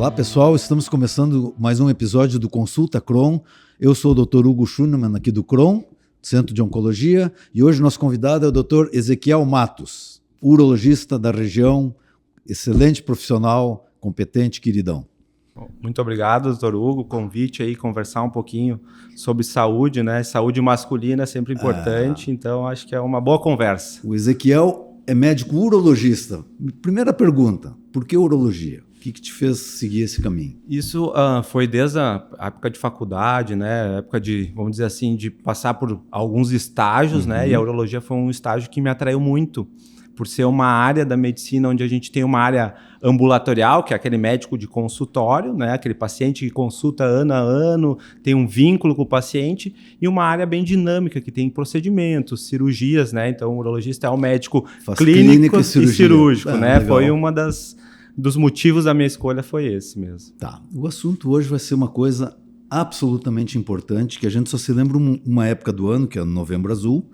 Olá pessoal, estamos começando mais um episódio do Consulta Crohn. Eu sou o Dr. Hugo Schunemann aqui do Crohn, Centro de Oncologia, e hoje nosso convidado é o Dr. Ezequiel Matos, urologista da região, excelente profissional, competente, queridão. Muito obrigado, doutor Hugo, convite aí, conversar um pouquinho sobre saúde, né? Saúde masculina é sempre importante, então acho que é uma boa conversa. O Ezequiel é médico urologista. Primeira pergunta, por que urologia? O que te fez seguir esse caminho? Isso foi desde a época de faculdade, né? Época de, vamos dizer assim, de passar por alguns estágios, né? E a urologia foi um estágio que me atraiu muito, por ser uma área da medicina onde a gente tem uma área ambulatorial, que é aquele médico de consultório, né? Aquele paciente que consulta ano a ano, tem um vínculo com o paciente, e uma área bem dinâmica, que tem procedimentos, cirurgias, né? Então, o urologista é um médico clínico e cirúrgico, né? Legal. Foi uma dos motivos da minha escolha foi esse mesmo. Tá. O assunto hoje vai ser uma coisa absolutamente importante, que a gente só se lembra uma época do ano, que é o Novembro Azul,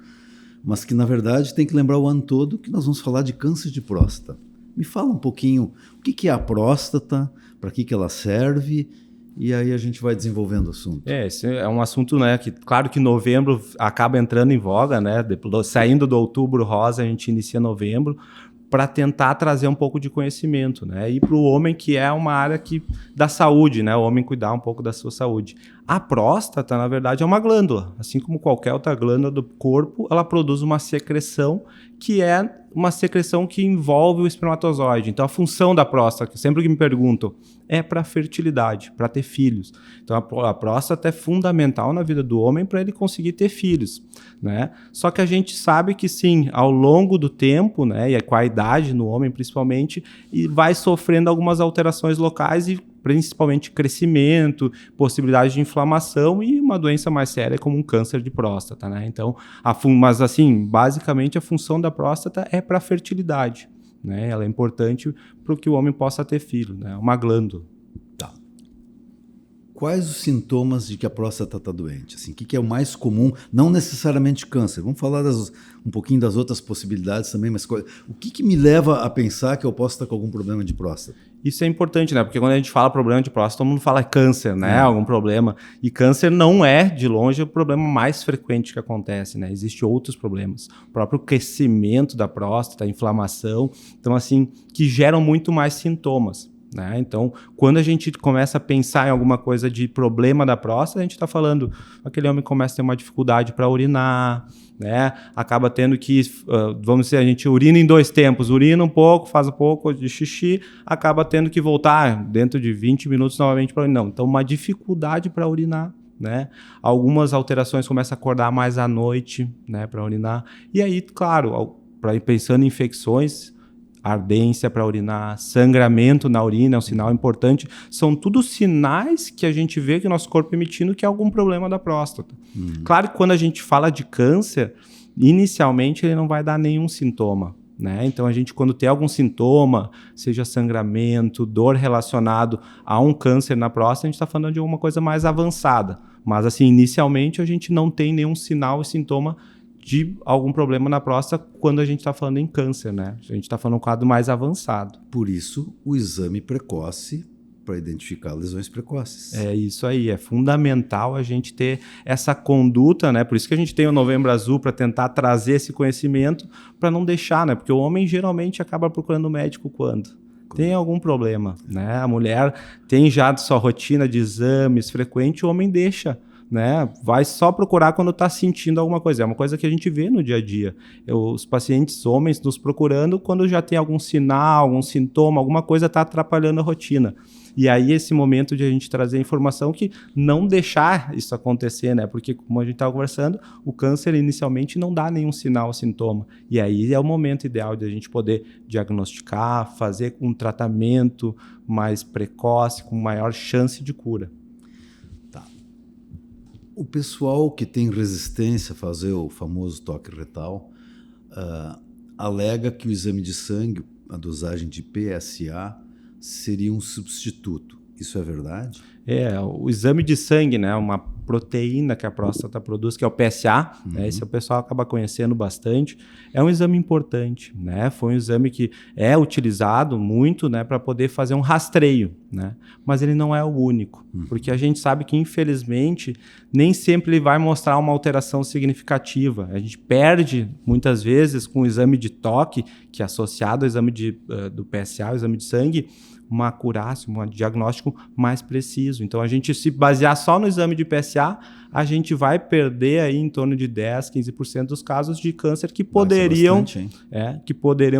mas que, na verdade, tem que lembrar o ano todo que nós vamos falar de câncer de próstata. Me fala um pouquinho o que é a próstata, para que ela serve, e aí a gente vai desenvolvendo o assunto. Esse é um assunto, né, que claro que novembro acaba entrando em voga, né, saindo do outubro rosa, a gente inicia novembro, para tentar trazer um pouco de conhecimento, né? E para o homem, que é uma área da saúde, né? O homem cuidar um pouco da sua saúde. A próstata, na verdade, é uma glândula. Assim como qualquer outra glândula do corpo, ela produz uma secreção que é uma secreção que envolve o espermatozoide. Então, a função da próstata, sempre que me perguntam, é para fertilidade, para ter filhos. Então, a próstata é fundamental na vida do homem para ele conseguir ter filhos, né? Só que a gente sabe que, sim, ao longo do tempo, né, e com a idade no homem principalmente, e vai sofrendo algumas alterações locais e principalmente crescimento, possibilidade de inflamação e uma doença mais séria como um câncer de próstata, né? Então, mas assim, basicamente a função da próstata é para a fertilidade, né? Ela é importante para que o homem possa ter filho, né? Uma glândula. Tá. Quais os sintomas de que a próstata está doente? Assim, o que é o mais comum? Não necessariamente câncer. Vamos falar um pouquinho das outras possibilidades também, mas o que me leva a pensar que eu posso estar com algum problema de próstata? Isso é importante, né? Porque quando a gente fala problema de próstata, todo mundo fala câncer, né? Algum problema. E câncer não é, de longe, o problema mais frequente que acontece, né? Existem outros problemas. O próprio crescimento da próstata, a inflamação. Então, assim, que geram muito mais sintomas, né? Então, quando a gente começa a pensar em alguma coisa de problema da próstata, a gente está falando, aquele homem começa a ter uma dificuldade para urinar, né? Acaba tendo que, vamos dizer, a gente urina em 2 tempos, urina um pouco, faz um pouco de xixi, acaba tendo que voltar dentro de 20 minutos novamente para urinar. Então, uma dificuldade para urinar, né? Algumas alterações, começa a acordar mais à noite, né, para urinar. E aí, claro, pensando em infecções, ardência para urinar, sangramento na urina é um sinal importante. São tudo sinais que a gente vê que o nosso corpo emitindo que é algum problema da próstata. Claro que quando a gente fala de câncer, inicialmente ele não vai dar nenhum sintoma, né? Então a gente, quando tem algum sintoma, seja sangramento, dor relacionado a um câncer na próstata, a gente está falando de alguma coisa mais avançada. Mas assim, inicialmente a gente não tem nenhum sinal e sintoma de algum problema na próstata quando a gente está falando em câncer, né? A gente está falando um quadro mais avançado. Por isso, o exame precoce para identificar lesões precoces. É isso aí, é fundamental a gente ter essa conduta, né? Por isso que a gente tem o Novembro Azul, para tentar trazer esse conhecimento, para não deixar, né? Porque o homem geralmente acaba procurando o médico quando tem algum problema, né? A mulher tem já sua rotina de exames frequente, o homem deixa, né? Vai só procurar quando está sentindo alguma coisa. É uma coisa que a gente vê no dia a dia. Os pacientes homens nos procurando quando já tem algum sinal, algum sintoma, alguma coisa está atrapalhando a rotina. E aí esse momento de a gente trazer informação que não deixar isso acontecer, né? Porque, como a gente estava conversando, o câncer inicialmente não dá nenhum sinal, sintoma. E aí é o momento ideal de a gente poder diagnosticar, fazer um tratamento mais precoce, com maior chance de cura. O pessoal que tem resistência a fazer o famoso toque retal alega que o exame de sangue, a dosagem de PSA, seria um substituto. Isso é verdade? O exame de sangue, né, uma proteína que a próstata produz, que é o PSA, né, esse o pessoal acaba conhecendo bastante, é um exame importante, né, foi um exame que é utilizado muito, né, para poder fazer um rastreio, né? Mas ele não é o único, porque a gente sabe que, infelizmente, nem sempre ele vai mostrar uma alteração significativa. A gente perde, muitas vezes, com o exame de toque, que é associado ao exame do PSA, o exame de sangue, uma acurácia, um diagnóstico mais preciso. Então, a gente se basear só no exame de PSA, a gente vai perder aí em torno de 10%, 15% dos casos de câncer que poderiam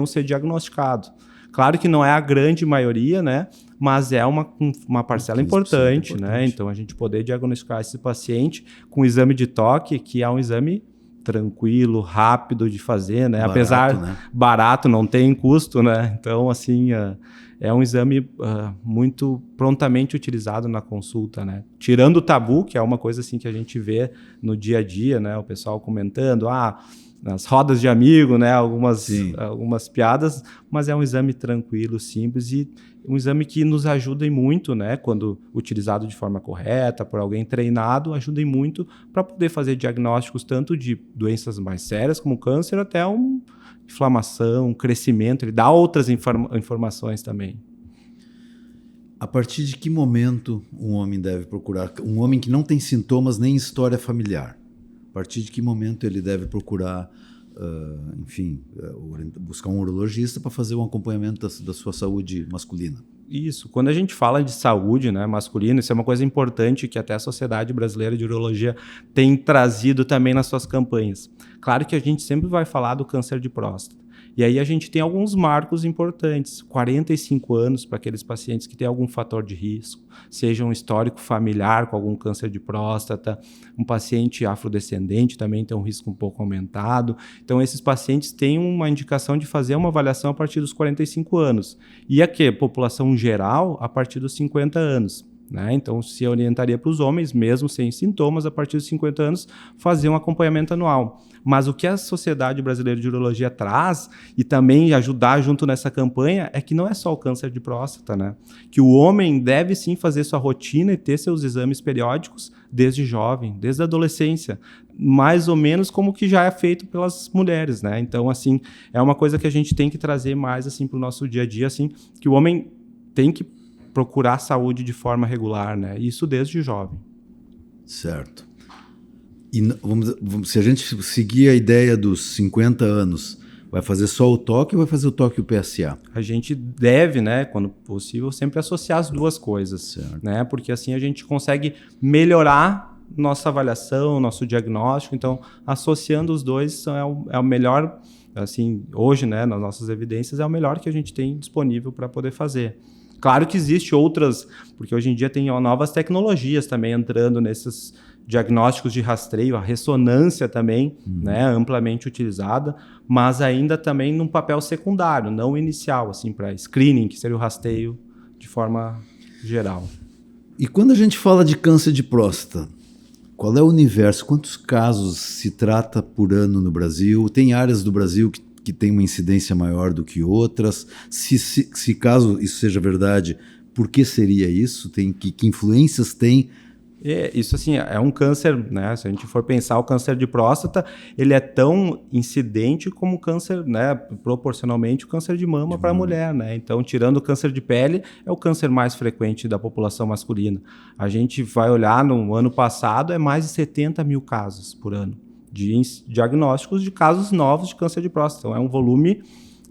ser diagnosticados. Claro que não é a grande maioria, né? Mas é uma parcela importante, né? Então, a gente poder diagnosticar esse paciente com o exame de toque, que é um exame tranquilo, rápido de fazer, né? Apesar barato, não tem custo, né? Então, assim, é um exame muito prontamente utilizado na consulta, né? Tirando o tabu, que é uma coisa assim que a gente vê no dia a dia, né? O pessoal comentando, nas rodas de amigo, né? Algumas piadas, mas é um exame tranquilo, simples e um exame que nos ajuda muito, né? Quando utilizado de forma correta, por alguém treinado, ajuda muito para poder fazer diagnósticos tanto de doenças mais sérias, como câncer, até inflamação, crescimento. Ele dá outras informações também. A partir de que momento um homem deve procurar? Um homem que não tem sintomas nem história familiar. A partir de que momento ele deve procurar, buscar um urologista para fazer um acompanhamento da sua saúde masculina? Isso. Quando a gente fala de saúde, né, masculina, isso é uma coisa importante que até a Sociedade Brasileira de Urologia tem trazido também nas suas campanhas. Claro que a gente sempre vai falar do câncer de próstata. E aí a gente tem alguns marcos importantes, 45 anos para aqueles pacientes que têm algum fator de risco, seja um histórico familiar com algum câncer de próstata, um paciente afrodescendente também tem um risco um pouco aumentado. Então esses pacientes têm uma indicação de fazer uma avaliação a partir dos 45 anos. E a população geral a partir dos 50 anos. Né? Então, se orientaria para os homens, mesmo sem sintomas, a partir dos 50 anos, fazer um acompanhamento anual. Mas o que a Sociedade Brasileira de Urologia traz, e também ajudar junto nessa campanha, é que não é só o câncer de próstata, né? Que o homem deve sim fazer sua rotina e ter seus exames periódicos desde jovem, desde a adolescência, mais ou menos como que já é feito pelas mulheres, né? Então, assim, é uma coisa que a gente tem que trazer mais assim, para o nosso dia a dia, assim, que o homem tem que procurar saúde de forma regular, né? Isso desde jovem. Certo. E se a gente seguir a ideia dos 50 anos, vai fazer só o toque ou vai fazer o toque e o PSA? A gente deve, né, quando possível, sempre associar as duas coisas, certo, né? Porque assim a gente consegue melhorar nossa avaliação, nosso diagnóstico. Então, associando os dois é o melhor, assim, hoje, né, nas nossas evidências, é o melhor que a gente tem disponível para poder fazer. Claro que existe outras, porque hoje em dia tem novas tecnologias também entrando nesses diagnósticos de rastreio, a ressonância também, né, amplamente utilizada, mas ainda também num papel secundário, não inicial, assim, para screening, que seria o rastreio de forma geral. E quando a gente fala de câncer de próstata, qual é o universo? Quantos casos se trata por ano no Brasil? Tem áreas do Brasil que tem uma incidência maior do que outras? Se caso isso seja verdade, por que seria isso? Que influências tem? Isso assim, é um câncer, né? Se a gente for pensar o câncer de próstata, ele é tão incidente como o câncer, né? Proporcionalmente o câncer de mama para a mulher, né? Então, tirando o câncer de pele, é o câncer mais frequente da população masculina. A gente vai olhar no ano passado, é mais de 70 mil casos por ano de diagnósticos de casos novos de câncer de próstata. Então, é um volume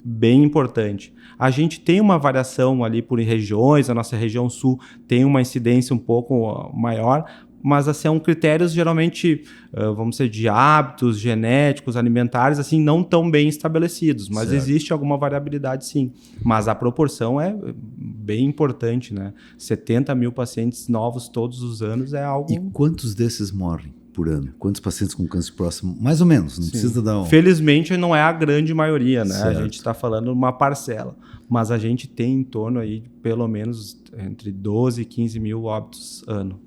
bem importante. A gente tem uma variação ali por regiões, a nossa região sul tem uma incidência um pouco maior, mas assim, são critérios geralmente, vamos dizer, de hábitos genéticos, alimentares, assim, não tão bem estabelecidos, mas certo, existe alguma variabilidade sim. Mas a proporção é bem importante, né? 70 mil pacientes novos todos os anos é algo... E quantos desses morrem por ano? Quantos pacientes com câncer próximo? Mais ou menos, não precisa dar um... Felizmente não é a grande maioria, né? Certo. A gente está falando uma parcela, mas a gente tem em torno aí de pelo menos entre 12 e 15 mil óbitos ano.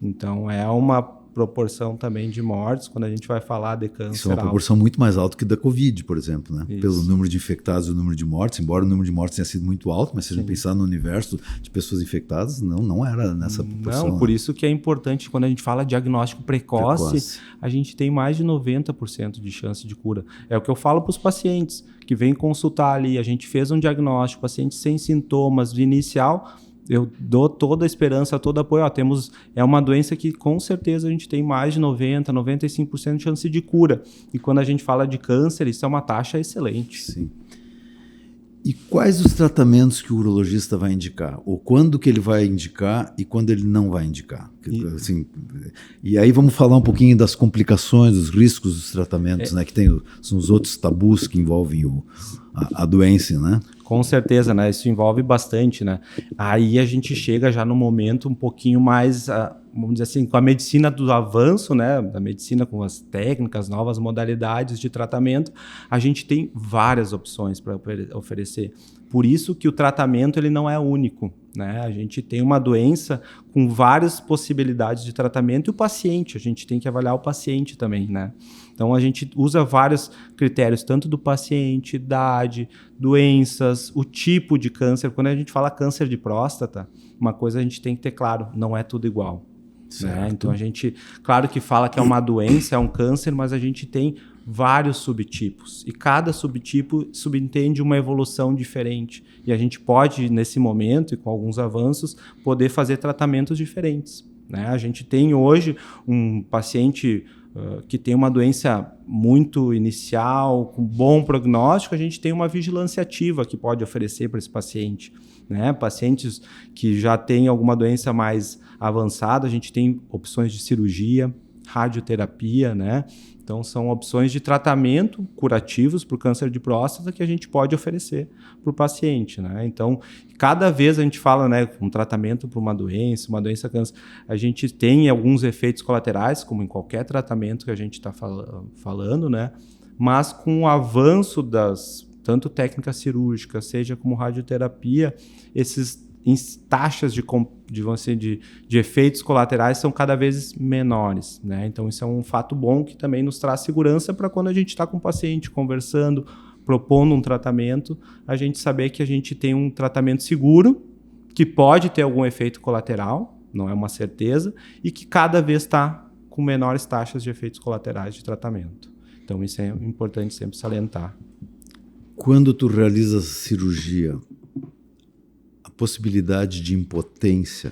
Então é uma proporção também de mortes quando a gente vai falar de câncer. Isso é uma proporção muito mais alta que da Covid, por exemplo, né? Pelo número de infectados e o número de mortes, embora o número de mortes tenha sido muito alto, mas se a gente pensar no universo de pessoas infectadas, não era nessa proporção. Não, por isso que é importante quando a gente fala diagnóstico precoce, a gente tem mais de 90% de chance de cura. É o que eu falo para os pacientes que vêm consultar ali, a gente fez um diagnóstico, paciente sem sintomas de inicial, eu dou toda a esperança, todo o apoio. É uma doença que com certeza a gente tem mais de 90%, 95% de chance de cura. E quando a gente fala de câncer, isso é uma taxa excelente. Sim. E quais os tratamentos que o urologista vai indicar? Ou quando que ele vai indicar e quando ele não vai indicar? Assim, e aí vamos falar um pouquinho das complicações, dos riscos dos tratamentos, né? Que são os outros tabus que envolvem a doença, né? Com certeza, né? Isso envolve bastante, né? Aí a gente chega já no momento um pouquinho mais, vamos dizer assim, com a medicina do avanço, né? Da medicina com as técnicas, novas modalidades de tratamento, a gente tem várias opções para oferecer. Por isso que o tratamento ele não é único, né? A gente tem uma doença com várias possibilidades de tratamento e o paciente, a gente tem que avaliar o paciente também, né? Então a gente usa vários critérios, tanto do paciente, idade, doenças, o tipo de câncer. Quando a gente fala câncer de próstata, uma coisa a gente tem que ter claro, não é tudo igual. Né? Então a gente, claro que fala que é uma doença, é um câncer, mas a gente tem vários subtipos e cada subtipo subentende uma evolução diferente e a gente pode, nesse momento e com alguns avanços, poder fazer tratamentos diferentes, né? A gente tem hoje um paciente que tem uma doença muito inicial, com bom prognóstico, a gente tem uma vigilância ativa que pode oferecer para esse paciente, né? Pacientes que já têm alguma doença mais avançada, a gente tem opções de cirurgia, radioterapia, né? Então, são opções de tratamento curativos para o câncer de próstata que a gente pode oferecer para o paciente, né? Então, cada vez a gente fala, né, um tratamento para uma doença câncer, a gente tem alguns efeitos colaterais, como em qualquer tratamento que a gente está falando, né? Mas com o avanço das tanto técnicas cirúrgicas, seja como radioterapia, esses taxas de efeitos colaterais são cada vez menores, né? Então isso é um fato bom que também nos traz segurança para quando a gente está com o paciente conversando, propondo um tratamento, a gente saber que a gente tem um tratamento seguro, que pode ter algum efeito colateral, não é uma certeza, e que cada vez está com menores taxas de efeitos colaterais de tratamento. Então isso é importante sempre salientar. Quando tu realiza a cirurgia, a possibilidade de impotência,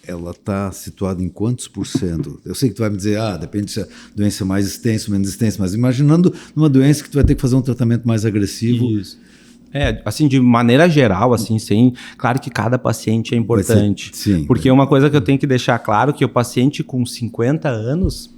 ela está situada em quantos %? Eu sei que tu vai me dizer, depende se a doença é mais extensa ou menos extensa, mas imaginando numa doença que tu vai ter que fazer um tratamento mais agressivo. Isso. Assim, de maneira geral, assim, sim, claro que cada paciente é importante. Sim, porque uma coisa que eu tenho que deixar claro que o paciente com 50 anos,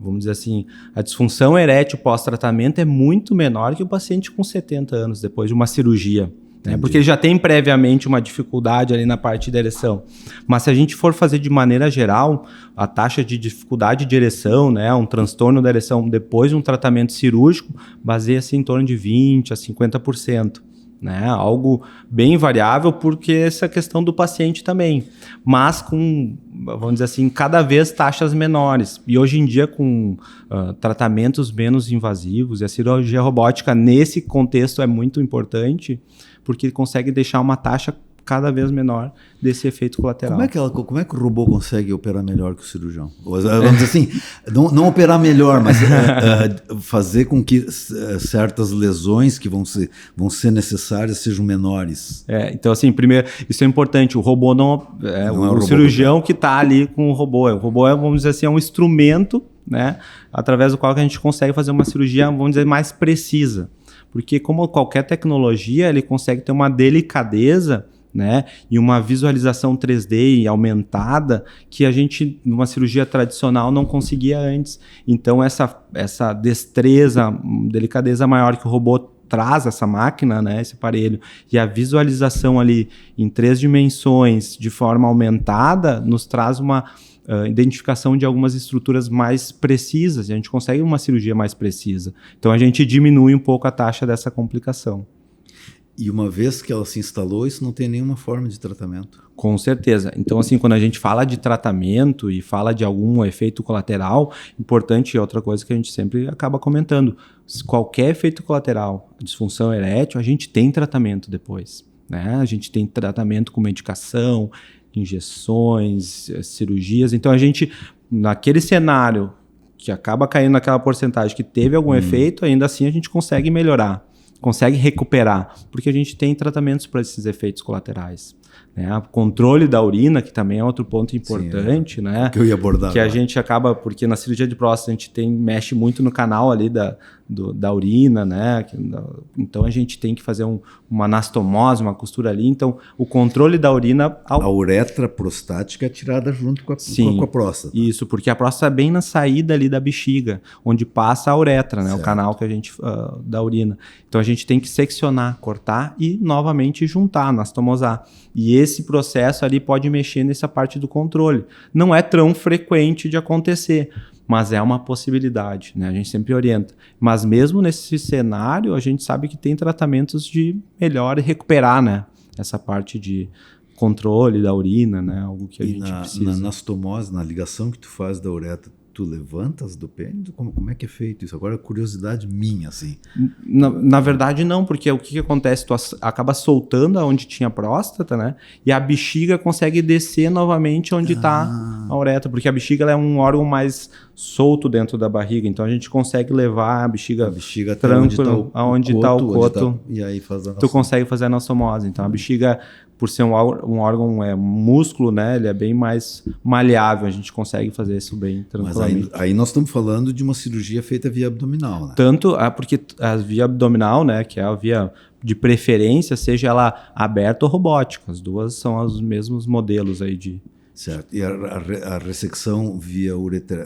vamos dizer assim, a disfunção erétil pós-tratamento é muito menor que o paciente com 70 anos, depois de uma cirurgia. Né? Porque ele já tem previamente uma dificuldade ali na parte da ereção. Mas se a gente for fazer de maneira geral, a taxa de dificuldade de ereção, né, um transtorno da ereção depois de um tratamento cirúrgico, baseia-se em torno de 20% a 50%. Né? Algo bem variável, porque essa questão do paciente também. Mas com, vamos dizer assim, cada vez taxas menores. E hoje em dia, com tratamentos menos invasivos, e a cirurgia robótica nesse contexto é muito importante, porque consegue deixar uma taxa cada vez menor desse efeito colateral. Como é que o robô consegue operar melhor que o cirurgião? Vamos dizer assim, não operar melhor, mas fazer com que certas lesões que vão ser necessárias sejam menores. Então, assim, primeiro, isso é importante. O robô não é o cirurgião que está ali com o robô. O robô vamos dizer assim, é um instrumento, né, através do qual a gente consegue fazer uma cirurgia, vamos dizer, mais precisa. Porque como qualquer tecnologia, ele consegue ter uma delicadeza, né, e uma visualização 3D aumentada que a gente, numa cirurgia tradicional, não conseguia antes. Então, essa destreza, delicadeza maior que o robô traz, essa máquina, né, esse aparelho, e a visualização ali em 3 dimensões de forma aumentada, nos traz uma identificação de algumas estruturas mais precisas, e a gente consegue uma cirurgia mais precisa. Então, a gente diminui um pouco a taxa dessa complicação. E uma vez que ela se instalou, isso não tem nenhuma forma de tratamento? Com certeza. Então, assim, quando a gente fala de tratamento e fala de algum efeito colateral, importante, outra coisa que a gente sempre acaba comentando, qualquer efeito colateral, disfunção erétil, a gente tem tratamento depois, né? A gente tem tratamento com medicação, injeções, cirurgias. Então, a gente, naquele cenário que acaba caindo naquela porcentagem que teve algum efeito, ainda assim a gente consegue melhorar, consegue recuperar, porque a gente tem tratamentos para esses efeitos colaterais. né? O controle da urina, que também é outro ponto importante, né? Que eu ia abordar que agora. a gente acaba, porque na cirurgia de próstata a gente mexe muito no canal ali da urina, né? Então a gente tem que fazer uma anastomose, uma costura ali. Então o controle da urina... A uretra prostática é tirada junto com a próstata. Isso, porque a próstata é bem na saída ali da bexiga, onde passa a uretra, né? O canal que a gente da urina. Então a gente tem que seccionar, cortar e novamente juntar, anastomosar. E esse processo ali pode mexer nessa parte do controle. Não é tão frequente de acontecer, mas é uma possibilidade, né? A gente sempre orienta. Mas mesmo nesse cenário, a gente sabe que tem tratamentos de melhor recuperar, né? Essa parte de controle da urina, né? Algo que a gente precisa. Na anastomose, na ligação que tu faz da uretra, tu levantas do pênis? Como é que é feito isso? Agora é curiosidade minha, assim. Na verdade, não, porque o que acontece? Tu acaba soltando onde tinha próstata, né? E a bexiga consegue descer novamente onde está a uretra, porque a bexiga ela é um órgão mais solto dentro da barriga, então a gente consegue levar a bexiga tranquilo aonde está o coto, e aí faz a tu consegue fazer a anastomose. Então a bexiga, por ser um órgão músculo, né, ele é bem mais maleável, a gente consegue fazer isso bem tranquilamente. Mas aí nós estamos falando de uma cirurgia feita via abdominal, né? Tanto, porque a via abdominal, né, que é a via de preferência, seja ela aberta ou robótica, as duas são os mesmos modelos aí de... Certo. E a ressecção via uretra,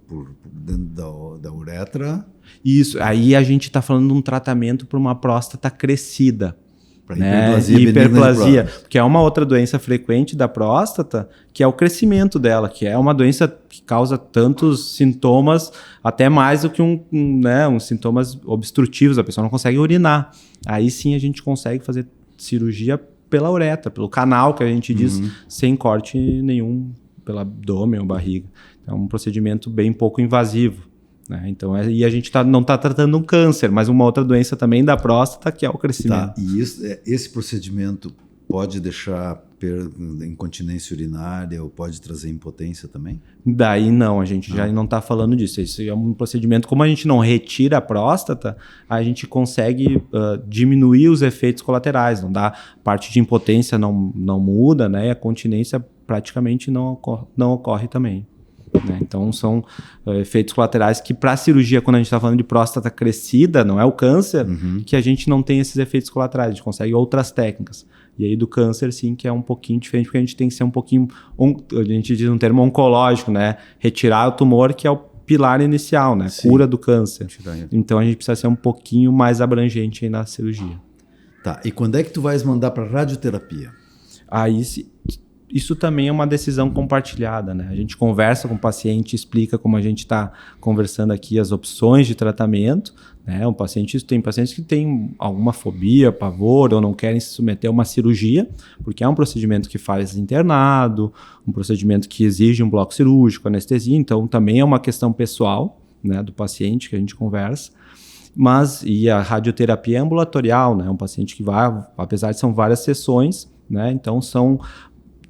por dentro da uretra? Isso, aí a gente está falando de um tratamento para uma próstata crescida. Para hiperplasia, porque é uma outra doença frequente da próstata, que é o crescimento dela, que é uma doença que causa tantos sintomas, até mais do que uns sintomas obstrutivos, a pessoa não consegue urinar. Aí sim a gente consegue fazer cirurgia pela uretra, pelo canal que a gente diz, sem corte nenhum pelo abdômen ou barriga. É um procedimento bem pouco invasivo. Né? Então, e a gente não está tratando um câncer, mas uma outra doença também da próstata, que é o crescimento. Tá. E esse procedimento pode deixar incontinência urinária ou pode trazer impotência também? Daí não, a gente já não está falando disso. Isso é um procedimento, como a gente não retira a próstata, a gente consegue diminuir os efeitos colaterais, não dá, a parte de impotência não muda, né? E a continência praticamente não ocorre também. Né? Então são efeitos colaterais que para a cirurgia, quando a gente está falando de próstata crescida, não é o câncer, que a gente não tem esses efeitos colaterais, a gente consegue outras técnicas. E aí do câncer sim que é um pouquinho diferente, porque a gente tem que ser um pouquinho, a gente diz um termo oncológico, né? Retirar o tumor, que é o pilar inicial, né? Sim. Cura do câncer. Então a gente precisa ser um pouquinho mais abrangente aí na cirurgia. Tá, e quando é que tu vais mandar para radioterapia? Aí isso também é uma decisão compartilhada, né? A gente conversa com o paciente, explica como a gente está conversando aqui as opções de tratamento, né? Tem pacientes que têm alguma fobia, pavor ou não querem se submeter a uma cirurgia, porque é um procedimento que faz internado, um procedimento que exige um bloco cirúrgico, anestesia, então também é uma questão pessoal, né, do paciente que a gente conversa. E a radioterapia é ambulatorial, né? Um paciente que vai, apesar de são várias sessões, né? Então são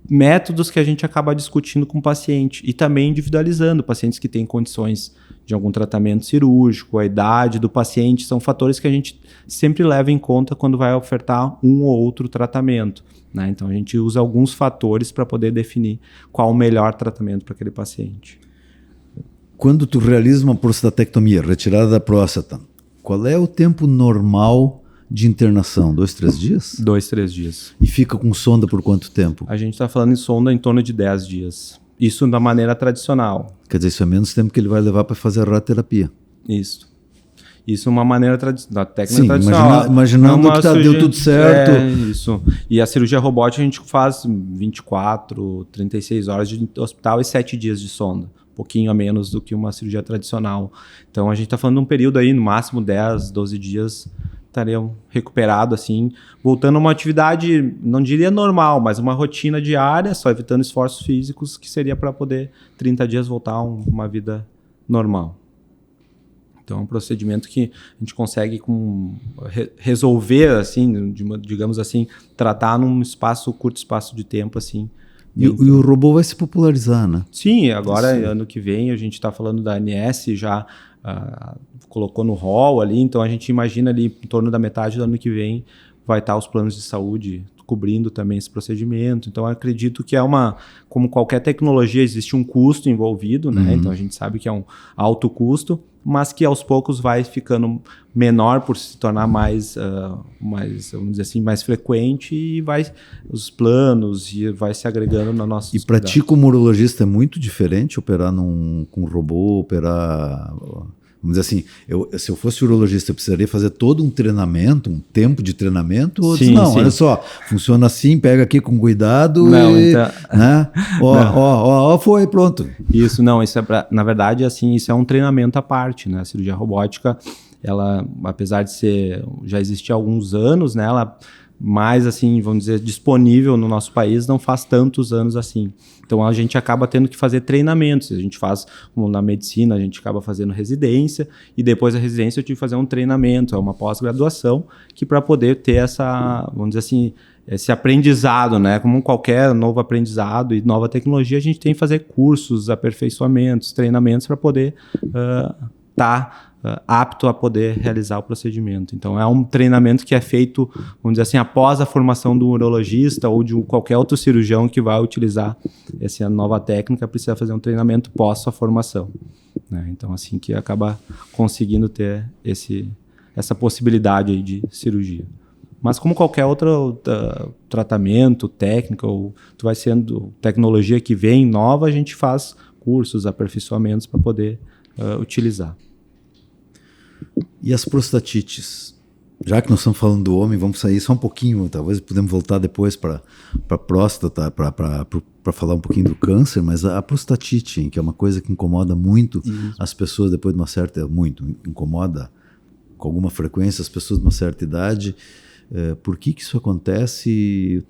métodos que a gente acaba discutindo com o paciente e também individualizando pacientes que têm condições de algum tratamento cirúrgico, a idade do paciente, são fatores que a gente sempre leva em conta quando vai ofertar um ou outro tratamento, né? Então a gente usa alguns fatores para poder definir qual o melhor tratamento para aquele paciente. Quando tu realiza uma prostatectomia, retirada da próstata, qual é o tempo normal de internação? 2, 3 dias? 2, 3 dias. E fica com sonda por quanto tempo? A gente está falando em sonda em torno de 10 dias. Isso da maneira tradicional. Quer dizer, isso é menos tempo que ele vai levar para fazer a radioterapia. Isso é uma maneira da técnica tradicional. Imaginando que deu tudo certo. Isso. E a cirurgia robótica a gente faz 24, 36 horas de hospital e 7 dias de sonda. Um pouquinho a menos do que uma cirurgia tradicional. Então a gente está falando de um período aí, no máximo 10, 12 dias, estariam recuperados, assim, voltando a uma atividade, não diria normal, mas uma rotina diária, só evitando esforços físicos, que seria para poder 30 dias voltar a uma vida normal. Então é um procedimento que a gente consegue resolver, assim, digamos assim, tratar num curto espaço de tempo, assim. E o robô vai se popularizar, né? Sim, agora, ano que vem, a gente está falando da ANS, já colocou no hall ali, então a gente imagina ali, em torno da metade do ano que vem, vai estar os planos de saúde cobrindo também esse procedimento. Então, eu acredito que como qualquer tecnologia, existe um custo envolvido, né? Então, a gente sabe que é um alto custo, mas que aos poucos vai ficando menor por se tornar mais, vamos dizer assim, mais frequente e os planos e vai se agregando na nossa. E para ti, como urologista, é muito diferente operar com robô, operar. Vamos dizer assim, se eu fosse urologista, eu precisaria fazer todo um treinamento, um tempo de treinamento? Ou Sim, não, sim. olha só, funciona assim, pega aqui com cuidado não, e... Então... Né? Foi, pronto. Isso, não, isso na verdade, assim, isso é um treinamento à parte, né? A cirurgia robótica, ela, apesar de já existir há alguns anos, né? Ela mais, assim, vamos dizer, disponível no nosso país não faz tantos anos assim. Então, a gente acaba tendo que fazer treinamentos. A gente faz, como na medicina, a gente acaba fazendo residência e depois da residência eu tive que fazer um treinamento, é uma pós-graduação, que para poder ter vamos dizer assim, esse aprendizado, né? Como qualquer novo aprendizado e nova tecnologia, a gente tem que fazer cursos, aperfeiçoamentos, treinamentos para poder apto a poder realizar o procedimento. Então, é um treinamento que é feito, vamos dizer assim, após a formação do urologista ou de qualquer outro cirurgião que vai utilizar essa nova técnica, precisa fazer um treinamento pós sua formação, né? Então, assim que acaba conseguindo ter essa possibilidade aí de cirurgia. Mas como qualquer outro tratamento, técnica, ou vai sendo tecnologia que vem nova, a gente faz cursos, aperfeiçoamentos para poder utilizar. E as prostatites? Já que nós estamos falando do homem, vamos sair só um pouquinho, talvez podemos voltar depois para a próstata, para falar um pouquinho do câncer, mas a prostatite, hein, que é uma coisa que incomoda muito as pessoas depois de uma certa... incomoda com alguma frequência as pessoas de uma certa idade. Por que isso acontece?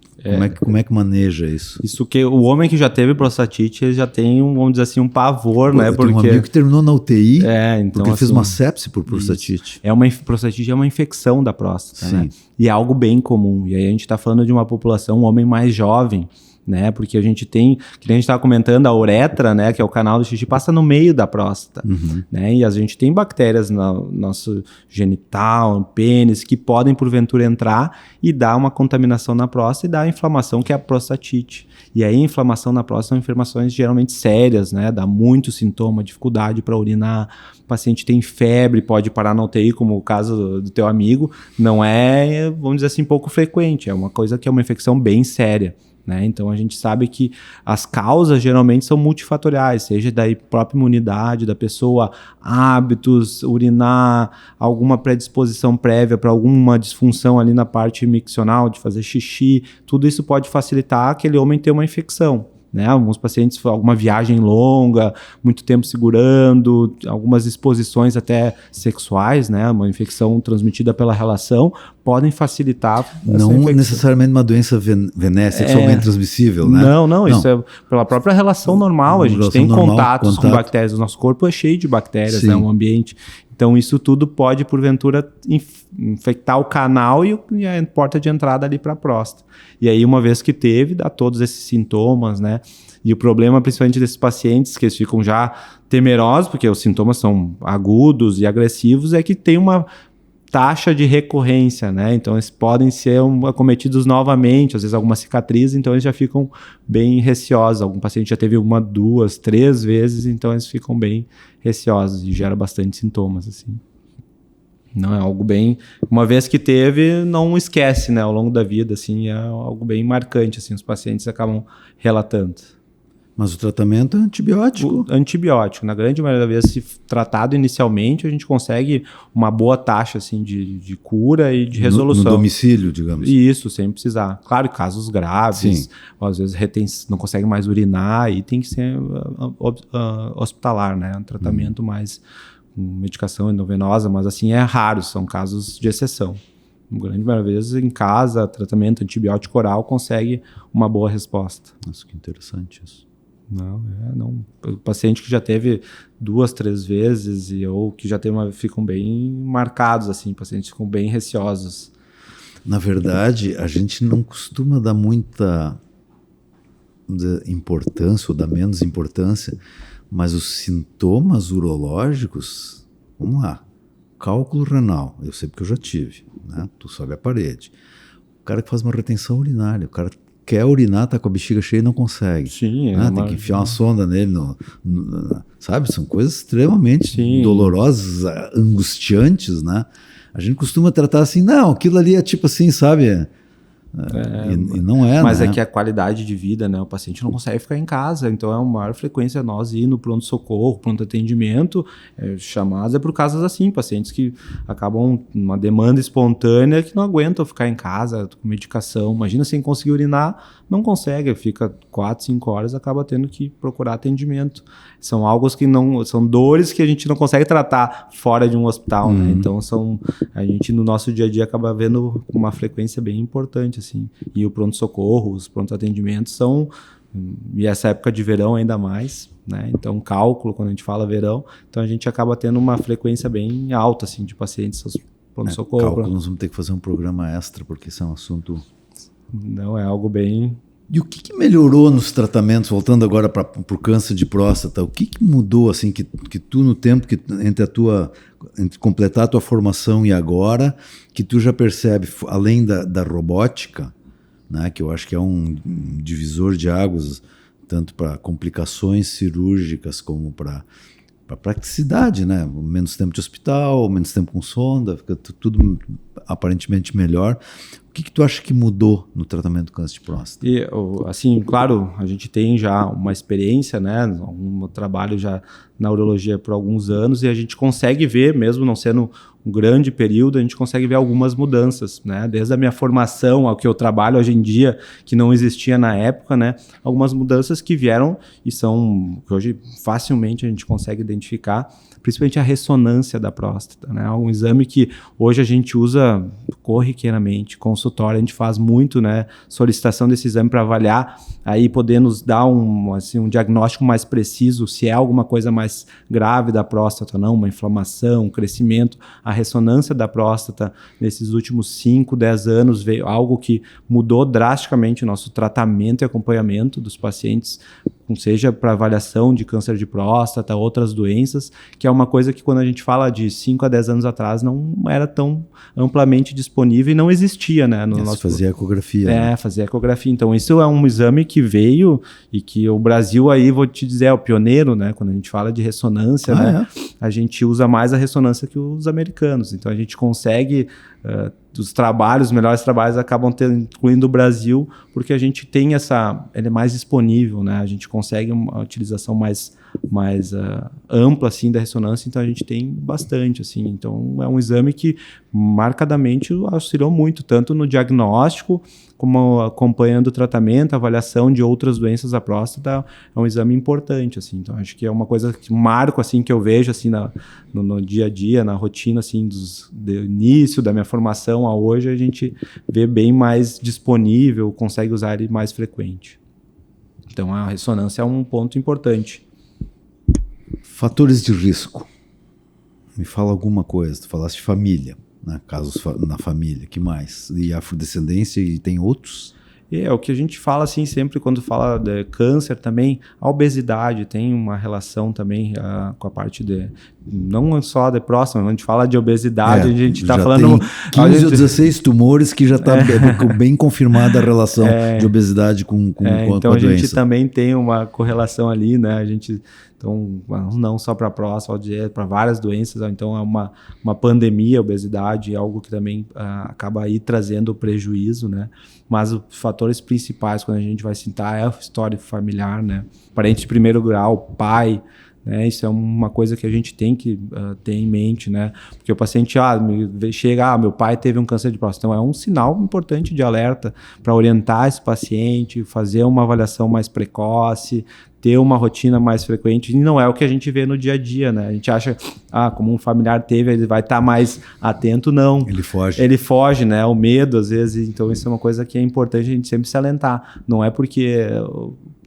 Como é que maneja isso? Isso que o homem que já teve prostatite, ele já tem, vamos dizer assim, um pavor, né? Porque um amigo que terminou na UTI então, porque ele fez uma sepse por prostatite. Prostatite é uma infecção da próstata, Sim. né? E é algo bem comum. E aí a gente está falando de uma população, um homem mais jovem, né? Porque a gente tem, que a gente estava comentando, a uretra, né? Que é o canal do xixi, passa no meio da próstata, né? E a gente tem bactérias no nosso genital, no pênis, que podem porventura entrar e dar uma contaminação na próstata e dar a inflamação, que é a prostatite. E aí a inflamação na próstata são inflamações geralmente sérias, né? Dá muito sintoma, dificuldade para urinar, o paciente tem febre, pode parar na UTI, como o caso do teu amigo, não é, vamos dizer assim, pouco frequente, é uma coisa que é uma infecção bem séria, né? Então a gente sabe que as causas geralmente são multifatoriais, seja da própria imunidade da pessoa, hábitos, urinar, alguma predisposição prévia para alguma disfunção ali na parte miccional, de fazer xixi, tudo isso pode facilitar aquele homem ter uma infecção, né? Alguns pacientes, alguma viagem longa, muito tempo segurando, algumas exposições até sexuais, né? Uma infecção transmitida pela relação, podem facilitar essa não infecção. Necessariamente uma doença venérea, sexualmente transmissível, né? Não, isso é pela própria relação normal. A gente tem contatos com bactérias. O nosso corpo é cheio de bactérias, né? Um ambiente. Então, isso tudo pode, porventura, infectar o canal e a porta de entrada ali para a próstata. E aí, uma vez que teve, dá todos esses sintomas, né? E o problema, principalmente desses pacientes, que eles ficam já temerosos, porque os sintomas são agudos e agressivos, é que tem uma taxa de recorrência, né? Então, eles podem ser acometidos novamente, às vezes alguma cicatriz, então eles já ficam bem receosos. Algum paciente já teve 1, 2, 3 vezes, então eles ficam bem receosos e gera bastante sintomas, assim. Não é algo bem... Uma vez que teve, não esquece, né? Ao longo da vida, assim, é algo bem marcante, assim, os pacientes acabam relatando. Mas o tratamento é antibiótico? Antibiótico. Na grande maioria das vezes, se tratado inicialmente, a gente consegue uma boa taxa assim, de cura e de resolução. No domicílio, digamos. Isso, sem precisar. Claro, casos graves, ou às vezes não consegue mais urinar, e tem que ser hospitalar, né? Um tratamento mais com medicação endovenosa, mas assim é raro, são casos de exceção. Na grande maioria das vezes, em casa, tratamento antibiótico oral consegue uma boa resposta. Nossa, que interessante isso. Não. O paciente que já teve 2, 3 vezes ou que já tem ficam bem marcados, assim, pacientes ficam bem receosos. Na verdade, a gente não costuma dar muita, vamos dizer, importância ou dar menos importância, mas os sintomas urológicos, vamos lá, cálculo renal, eu sei porque eu já tive, né? Tu sobe a parede. cara que faz uma retenção urinária, o cara quer urinar, tá com a bexiga cheia e não consegue. Sim, Tem que enfiar uma sonda nele, sabe? São coisas extremamente dolorosas, angustiantes, né? A gente costuma tratar assim, não, aquilo ali é tipo assim, sabe? E não é, mas né? é que a qualidade de vida, né? O paciente não consegue ficar em casa, então é uma maior frequência nós ir no pronto-socorro, pronto-atendimento, chamadas por casos assim, pacientes que acabam uma demanda espontânea que não aguentam ficar em casa com medicação. Imagina sem conseguir urinar, não consegue, fica 4, 5 horas, acaba tendo que procurar atendimento. São algo que não, são dores que a gente não consegue tratar fora de um hospital, né? Então a gente no nosso dia a dia acaba vendo uma frequência bem importante, assim. E o pronto-socorro, os pronto-atendimentos são, e essa época de verão ainda mais, né? Então cálculo, quando a gente fala verão, então a gente acaba tendo uma frequência bem alta, assim, de pacientes pronto-socorro. Cálculo, nós vamos ter que fazer um programa extra, porque isso é um assunto... Não, é algo bem... E o que melhorou nos tratamentos, voltando agora para o câncer de próstata, o que mudou assim que tu no tempo que entre completar a tua formação e agora, que tu já percebe, além da robótica, né, que eu acho que é um divisor de águas, tanto para complicações cirúrgicas como para praticidade, né? Menos tempo de hospital, menos tempo com sonda, fica tudo aparentemente melhor. O que tu acha que mudou no tratamento do câncer de próstata? E, assim, claro, a gente tem já uma experiência, né, um trabalho já na urologia por alguns anos e a gente consegue ver, mesmo não sendo um grande período, a gente consegue ver algumas mudanças, né, desde a minha formação ao que eu trabalho hoje em dia, que não existia na época, né, algumas mudanças que vieram e são, que hoje facilmente a gente consegue identificar, principalmente a ressonância da próstata, né, um exame que hoje a gente usa corriqueiramente, consultório, a gente faz muito, né, solicitação desse exame para avaliar, aí poder nos dar um diagnóstico mais preciso, se é alguma coisa mais grave da próstata ou não, uma inflamação, um crescimento. A ressonância da próstata nesses últimos 5, 10 anos veio algo que mudou drasticamente o nosso tratamento e acompanhamento dos pacientes, seja para avaliação de câncer de próstata, outras doenças, que é uma coisa que quando a gente fala de 5 a 10 anos atrás não era tão amplamente disponível e não existia, né? Fazia ecografia. né? Fazia ecografia. Então isso é um exame que veio e que o Brasil aí, vou te dizer, é o pioneiro, né? Quando a gente fala de ressonância, né? A gente usa mais a ressonância que os americanos. Então a gente consegue... os melhores trabalhos acabam incluindo o Brasil, porque a gente tem ele é mais disponível, né? A gente consegue uma utilização mais ampla, assim, da ressonância, então a gente tem bastante, assim. Então é um exame que marcadamente auxiliou muito, tanto no diagnóstico, como acompanhando o tratamento, avaliação de outras doenças da próstata, é um exame importante, assim. Então acho que é uma coisa, um marco, assim, que eu vejo, assim, no dia a dia, na rotina, assim, do início da minha formação a hoje, a gente vê bem mais disponível, consegue usar ele mais frequente. Então a ressonância é um ponto importante. Fatores de risco. Me fala alguma coisa. Tu falaste de família, né? Casos na família, que mais? E afrodescendência, e tem outros? É o que a gente fala assim sempre quando fala de câncer também, a obesidade tem uma relação também com a parte de, não só de próstata, quando a gente fala de obesidade, a gente está falando... Tem 15 ou 16 tumores que já está bem confirmada a relação de obesidade com a doença. Então a gente também tem uma correlação ali, né? A gente... Então, não só para a próstata, para várias doenças, então é uma pandemia, a obesidade, é algo que também acaba aí trazendo prejuízo, né? Mas os fatores principais, quando a gente vai citar, é a história familiar, né? Parente de primeiro grau, pai, né? Isso é uma coisa que a gente tem que ter em mente, né? Porque o paciente chega, meu pai teve um câncer de próstata, então é um sinal importante de alerta para orientar esse paciente, fazer uma avaliação mais precoce, ter uma rotina mais frequente, e não é o que a gente vê no dia a dia, né? A gente acha, como um familiar teve, ele vai estar mais atento, não. Ele foge, né? O medo, às vezes, então isso é uma coisa que é importante a gente sempre se alentar. Não é porque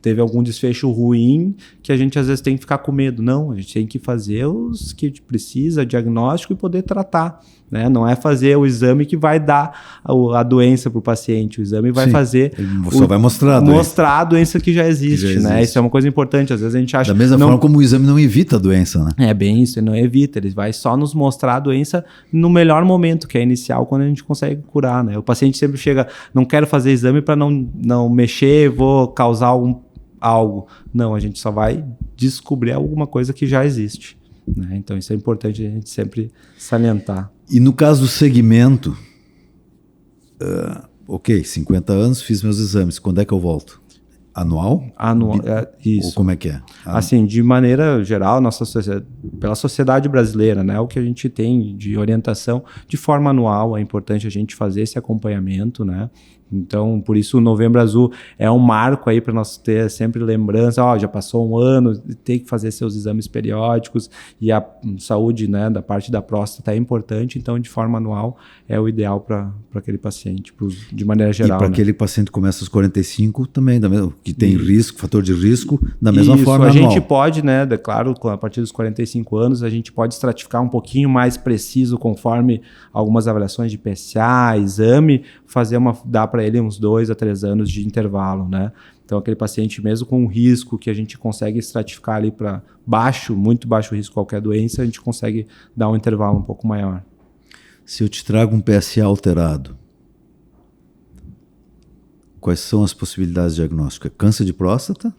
teve algum desfecho ruim que a gente às vezes tem que ficar com medo. Não, a gente tem que fazer os que precisa, diagnóstico e poder tratar, né? Não é fazer o exame que vai dar a doença para o paciente. O exame vai fazer... Só vai mostrar a doença que já existe, né? Isso é uma coisa importante. Às vezes a gente acha... Da mesma forma como o exame não evita a doença, né? É bem isso, ele não evita. Ele vai só nos mostrar a doença no melhor momento, que é inicial, quando a gente consegue curar, né? O paciente sempre chega, não quero fazer exame para não mexer, vou causar algo. Não, a gente só vai descobrir alguma coisa que já existe, né? Então isso é importante a gente sempre salientar. E no caso do segmento, ok, 50 anos, fiz meus exames, quando é que eu volto? Anual? Anual, isso. Ou como é que é? Assim, de maneira geral, pela sociedade brasileira, né, o que a gente tem de orientação de forma anual, é importante a gente fazer esse acompanhamento, né? Então, por isso o Novembro Azul é um marco aí para nós ter sempre lembrança, já passou um ano, tem que fazer seus exames periódicos, e a saúde, né, da parte da próstata é importante, então de forma anual é o ideal para aquele paciente, de maneira geral. E para aquele paciente que começa aos 45 também, que tem risco, fator de risco, da mesma forma a anual. gente pode, né, claro, a partir dos 45 anos, a gente pode estratificar um pouquinho mais preciso conforme algumas avaliações de PSA, exame, dar para ele uns 2 a 3 anos de intervalo, né? Então, aquele paciente, mesmo com um risco que a gente consegue estratificar ali para muito baixo risco qualquer doença, a gente consegue dar um intervalo um pouco maior. Se eu te trago um PSA alterado, quais são as possibilidades de diagnóstico? É câncer de próstata?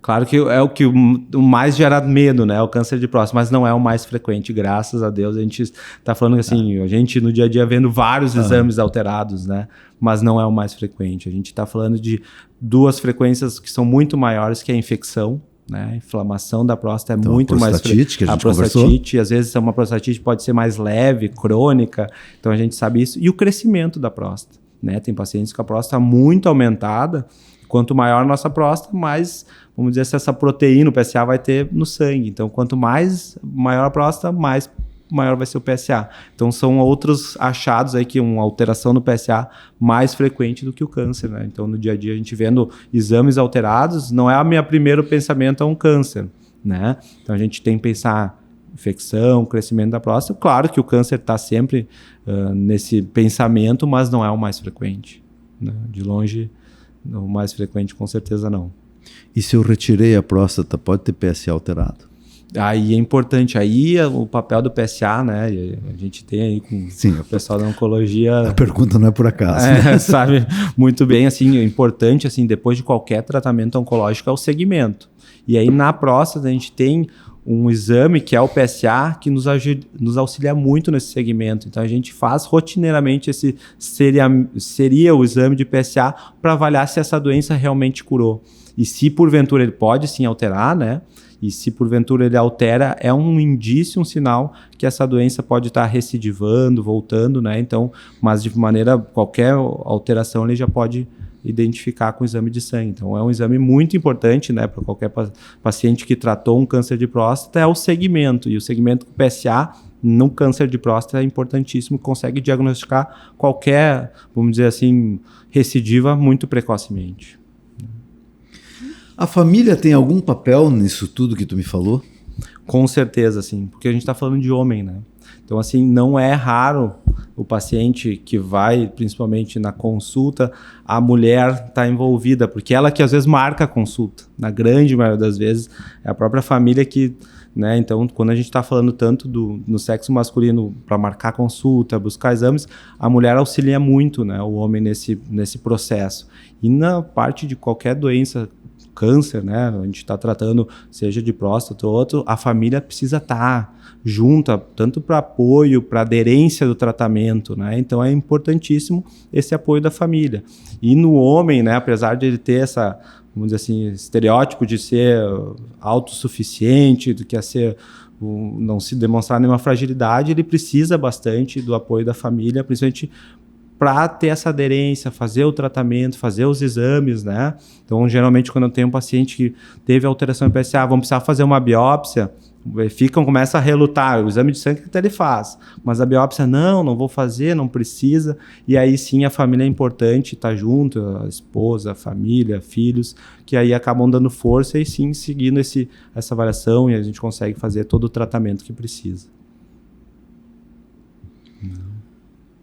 Claro que é o que o mais gera medo, né? O câncer de próstata, mas não é o mais frequente, graças a Deus. A gente está falando assim, a gente no dia a dia vendo vários exames alterados, né? Mas não é o mais frequente. A gente está falando de 2 frequências que são muito maiores, que é a infecção, né? A inflamação da próstata então, muito mais frequente. Que a gente prostatite, às vezes uma prostatite pode ser mais leve, crônica, então a gente sabe isso. E o crescimento da próstata, né? Tem pacientes com a próstata muito aumentada. Quanto maior a nossa próstata, mais, vamos dizer, se essa proteína, o PSA, vai ter no sangue. Então, quanto maior a próstata, maior vai ser o PSA. Então, são outros achados aí que uma alteração no PSA mais frequente do que o câncer, né? Então, no dia a dia, a gente vendo exames alterados, não é o meu primeiro pensamento, é um câncer, né? Então, a gente tem que pensar infecção, crescimento da próstata. Claro que o câncer está sempre nesse pensamento, mas não é o mais frequente, né? De longe, o mais frequente, com certeza não. E se eu retirei a próstata, pode ter PSA alterado? Aí é importante. Aí o papel do PSA, né? A gente tem aí com o pessoal da oncologia... A pergunta não é por acaso. Né? Sabe muito bem, assim, é importante, assim, depois de qualquer tratamento oncológico, é o segmento. E aí na próstata a gente tem um exame que é o PSA, que nos auxilia muito nesse segmento. Então a gente faz rotineiramente seria o exame de PSA para avaliar se essa doença realmente curou. E se porventura ele pode sim alterar, né? E se porventura ele altera, é um indício, um sinal que essa doença pode estar recidivando, voltando, né? Então, mas de maneira, qualquer alteração ele já pode identificar com o exame de sangue. Então, é um exame muito importante, né, para qualquer paciente que tratou um câncer de próstata, é o segmento. E o segmento PSA no câncer de próstata é importantíssimo, consegue diagnosticar qualquer, vamos dizer assim, recidiva muito precocemente. A família tem algum papel nisso tudo que tu me falou? Com certeza, sim, porque a gente está falando de homem, né? Então, assim, não é raro o paciente que vai, principalmente na consulta, a mulher está envolvida, porque ela que às vezes marca a consulta. Na grande maioria das vezes, é a própria família que... Né? Então, quando a gente está falando tanto no sexo masculino para marcar consulta, buscar exames, a mulher auxilia muito, né, o homem nesse processo. E na parte de qualquer doença, câncer, né, a gente está tratando, seja de próstata ou outro, a família precisa estar junta, tanto para apoio, para aderência do tratamento, né? Então é importantíssimo esse apoio da família. E no homem, né, apesar de ele ter essa, vamos dizer assim, estereótipo de ser autossuficiente, do que não se demonstrar nenhuma fragilidade, ele precisa bastante do apoio da família, principalmente para ter essa aderência, fazer o tratamento, fazer os exames, né? Então, geralmente, quando eu tenho um paciente que teve alteração em PSA, vamos precisar fazer uma biópsia, começa a relutar, o exame de sangue até ele faz, mas a biópsia, não vou fazer, não precisa, e aí sim a família é importante, tá junto, a esposa, a família, filhos, que aí acabam dando força e sim seguindo essa avaliação e a gente consegue fazer todo o tratamento que precisa.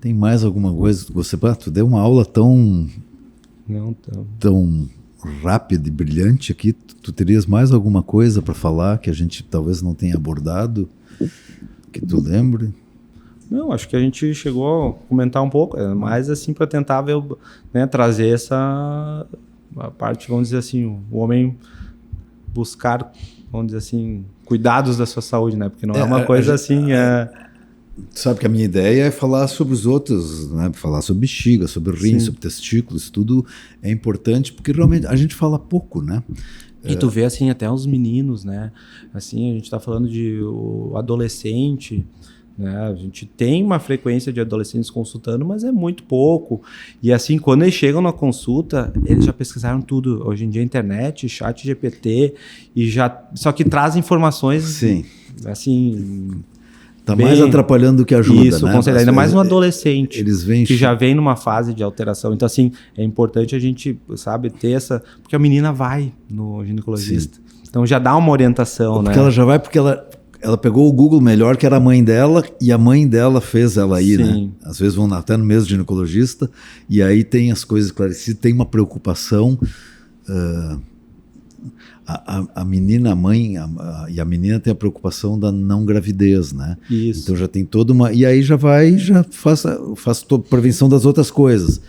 Tem mais alguma coisa que você... tu deu uma aula tão rápida e brilhante aqui. Tu terias mais alguma coisa para falar que a gente talvez não tenha abordado, que tu lembre? Não, acho que a gente chegou a comentar um pouco, mais assim para tentar ver, né, trazer essa a parte, vamos dizer assim, o homem buscar, vamos dizer assim, cuidados da sua saúde, né? Porque não é uma coisa assim... Sabe que a minha ideia é falar sobre os outros, né? Falar sobre bexiga, sobre rim, sobre testículos, tudo é importante, porque realmente a gente fala pouco, né? E tu vê, assim, até os meninos, né? Assim, a gente tá falando de o adolescente, né? A gente tem uma frequência de adolescentes consultando, mas é muito pouco. E assim, quando eles chegam na consulta, eles já pesquisaram tudo. Hoje em dia, internet, chat GPT, só que traz informações, sim, assim... Tá mais atrapalhando do que ajuda, isso, né? Com certeza. Ainda mais um adolescente eles vêm que já vem numa fase de alteração. Então, assim, é importante a gente, sabe, ter essa... Porque a menina vai no ginecologista. Sim. Então, já dá uma orientação, porque né? Porque ela já vai porque ela pegou o Google melhor, que era a mãe dela, e a mãe dela fez ela ir, sim, né? Às vezes vão até no mesmo ginecologista, e aí tem as coisas esclarecidas, tem uma preocupação... A menina, a mãe, e a menina tem a preocupação da não gravidez, né? Isso. Então já tem toda uma... E aí já faz toda a prevenção das outras coisas.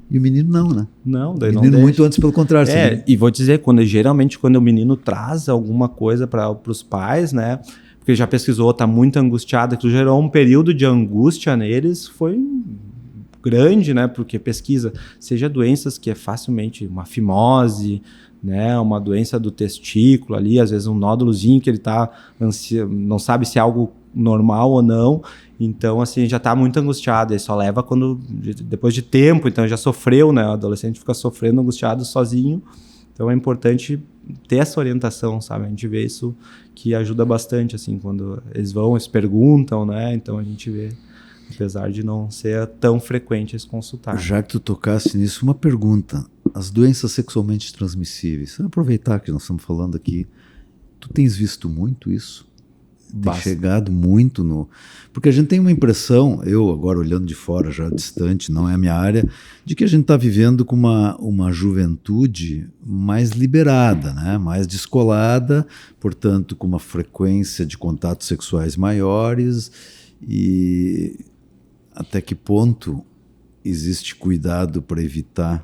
E o menino não, né? Não, daí o menino não muito antes, pelo contrário. E vou dizer, geralmente quando o menino traz alguma coisa para os pais, né? Porque já pesquisou, tá muito angustiado, que gerou um período de angústia neles, foi grande, né? Porque pesquisa, seja doenças que é facilmente uma fimose, né, uma doença do testículo ali, às vezes um nódulozinho que ele tá não sabe se é algo normal ou não, então assim, já tá muito angustiado, ele só leva depois de tempo, então já sofreu, né, o adolescente fica sofrendo, angustiado sozinho, então é importante ter essa orientação, sabe, a gente vê isso que ajuda bastante, assim, quando eles perguntam, né, então a gente vê, apesar de não ser tão frequente esse consultar. Já que tu tocasse nisso, uma pergunta. As doenças sexualmente transmissíveis, vamos aproveitar que nós estamos falando aqui, tu tens visto muito isso? Tem chegado muito no... Porque a gente tem uma impressão, eu agora olhando de fora, já distante, não é a minha área, de que a gente está vivendo com uma juventude mais liberada, né? Mais descolada, portanto com uma frequência de contatos sexuais maiores, e até que ponto existe cuidado para evitar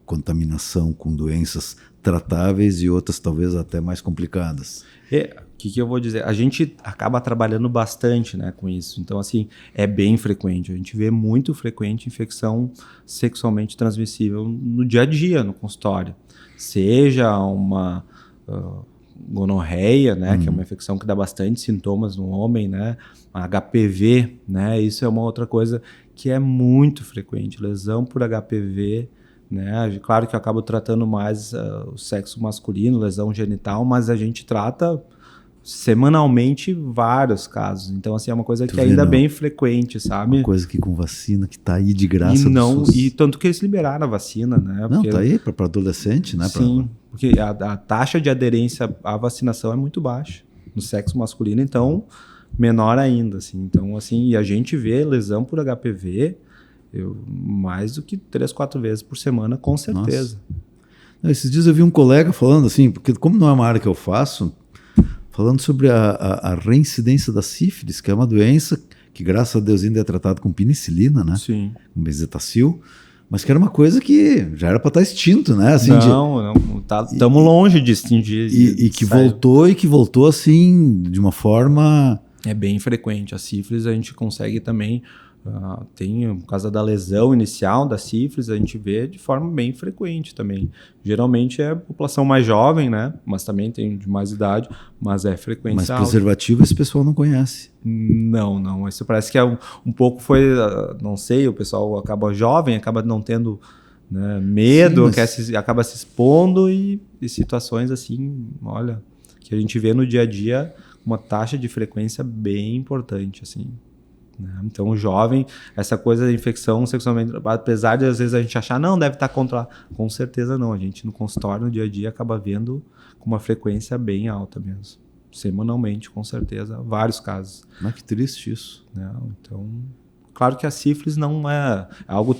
contaminação com doenças tratáveis e outras talvez até mais complicadas. O que eu vou dizer? A gente acaba trabalhando bastante, né, com isso. Então, assim, é bem frequente. A gente vê muito frequente infecção sexualmente transmissível no dia a dia, no consultório. Seja uma gonorreia, né, que é uma infecção que dá bastante sintomas no homem, né, HPV, né, isso é uma outra coisa que é muito frequente. Lesão por HPV, né? Claro que eu acabo tratando mais o sexo masculino, lesão genital, mas a gente trata semanalmente vários casos. Então, assim, é uma coisa que ainda é bem frequente, sabe? Uma coisa que com vacina, que tá aí de graça e tanto que eles liberaram a vacina, né? Não, tá aí para adolescente, né? Sim, porque a taxa de aderência à vacinação é muito baixa no sexo masculino, então menor ainda, assim. Então, assim, e a gente vê lesão por HPV mais do que 3, 4 vezes por semana, com certeza. Nossa. Esses dias eu vi um colega falando assim, porque como não é uma área que eu faço, falando sobre a reincidência da sífilis, que é uma doença que, graças a Deus, ainda é tratada com penicilina, né? Sim. Com bezetacil, mas que era uma coisa que já era para estar extinto, né? Assim, estamos longe de extinguir. E que voltou assim, de uma forma... É bem frequente. A sífilis a gente consegue também... tem, por causa da lesão inicial da sífilis, a gente vê de forma bem frequente também. Geralmente é a população mais jovem, né? Mas também tem de mais idade, mas é frequência Mas alta. Preservativo esse pessoal não conhece. Não. Isso parece que é um pouco foi, não sei, o pessoal acaba jovem, acaba não tendo, né, medo, sim, acaba se expondo e situações assim, olha, que a gente vê no dia a dia uma taxa de frequência bem importante, assim. Então, o jovem, essa coisa da infecção sexualmente, apesar de às vezes a gente achar, não, deve estar controlado, com certeza não. A gente no consultório, no dia a dia, acaba vendo com uma frequência bem alta mesmo. Semanalmente, com certeza, vários casos. Mas que triste isso. Então, Claro que a sífilis não é algo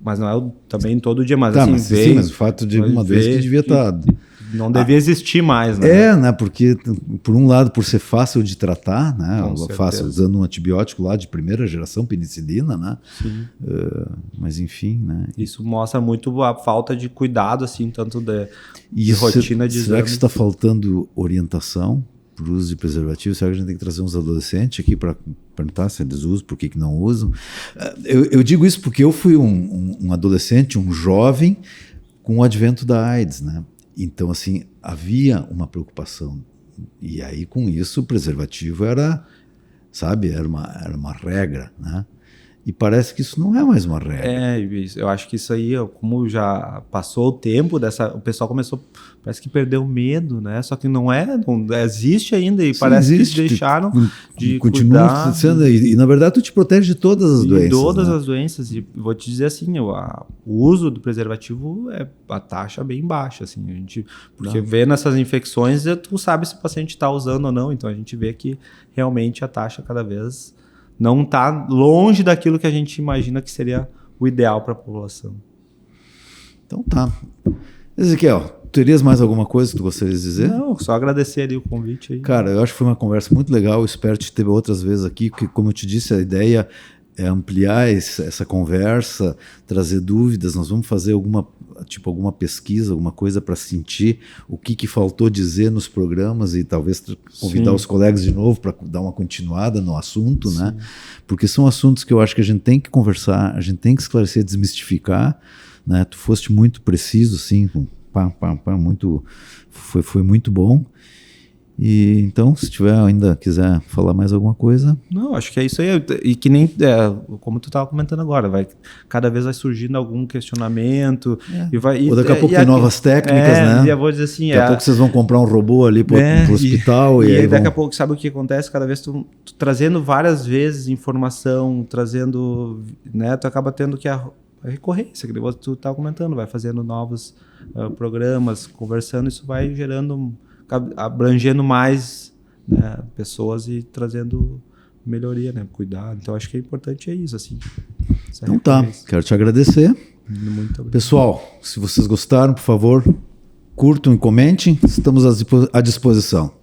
mas não é também todo dia, mas Tá, assim, mas, sim, mas o fato de uma doença que devia estar... Não devia existir mais, né? Né? Porque, por um lado, por ser fácil de tratar, né? Fácil, usando um antibiótico lá de primeira geração, penicilina, né? Sim. Mas, enfim, né? Isso mostra muito a falta de cuidado, assim, tanto de rotina de será exame. que está faltando orientação para o uso de preservativo? Será que a gente tem que trazer uns adolescentes aqui para perguntar se eles usam, por que não usam? Eu digo isso porque eu fui um adolescente, um jovem, com o advento da AIDS, né? Então, assim, havia uma preocupação. E aí, com isso, o preservativo era, sabe, era uma regra, né? E parece que isso não é mais uma regra. Eu acho que isso aí, como já passou o tempo o pessoal começou, parece que perdeu medo, né? Só que não existe ainda e Sim, parece existe, que deixaram de continua cuidar. Sendo, e na verdade tu te protege de todas as doenças. De todas né? as doenças. E vou te dizer assim, o uso do preservativo a taxa bem baixa, assim, porque vendo essas infecções, tu sabe se o paciente está usando ou não, então a gente vê que realmente a taxa cada vez não está longe daquilo que a gente imagina que seria o ideal para a população. Então tá. Ezequiel, terias mais alguma coisa que tu gostaria de dizer? Não, só agradecer ali o convite aí. Cara, eu acho que foi uma conversa muito legal, eu espero te ter outras vezes aqui, porque como eu te disse, a ideia é ampliar essa conversa, trazer dúvidas, nós vamos fazer alguma pesquisa, alguma coisa para sentir o que faltou dizer nos programas e talvez convidar os colegas de novo para dar uma continuada no assunto, né? Porque são assuntos que eu acho que a gente tem que conversar, a gente tem que esclarecer, desmistificar, né? Tu foste muito preciso, assim, foi muito bom. E então, se tiver quiser falar mais alguma coisa... Não, acho que é isso aí. E que nem, como tu estava comentando agora, cada vez vai surgindo algum questionamento. Ou daqui a pouco tem novas técnicas, né? E eu vou dizer assim... Daqui a pouco vocês vão comprar um robô ali pro hospital. E aí daqui a pouco, sabe o que acontece? Cada vez tu trazendo várias vezes informação, trazendo... né, tu acaba tendo que a recorrência, que tu estava comentando, vai fazendo novos programas, conversando, isso vai gerando... abrangendo mais, né, pessoas e trazendo melhoria, né, cuidado. Então acho que é importante isso, assim. Então tá, quero te agradecer. Muito obrigado. Pessoal, se vocês gostaram, por favor, curtam e comentem, estamos à disposição.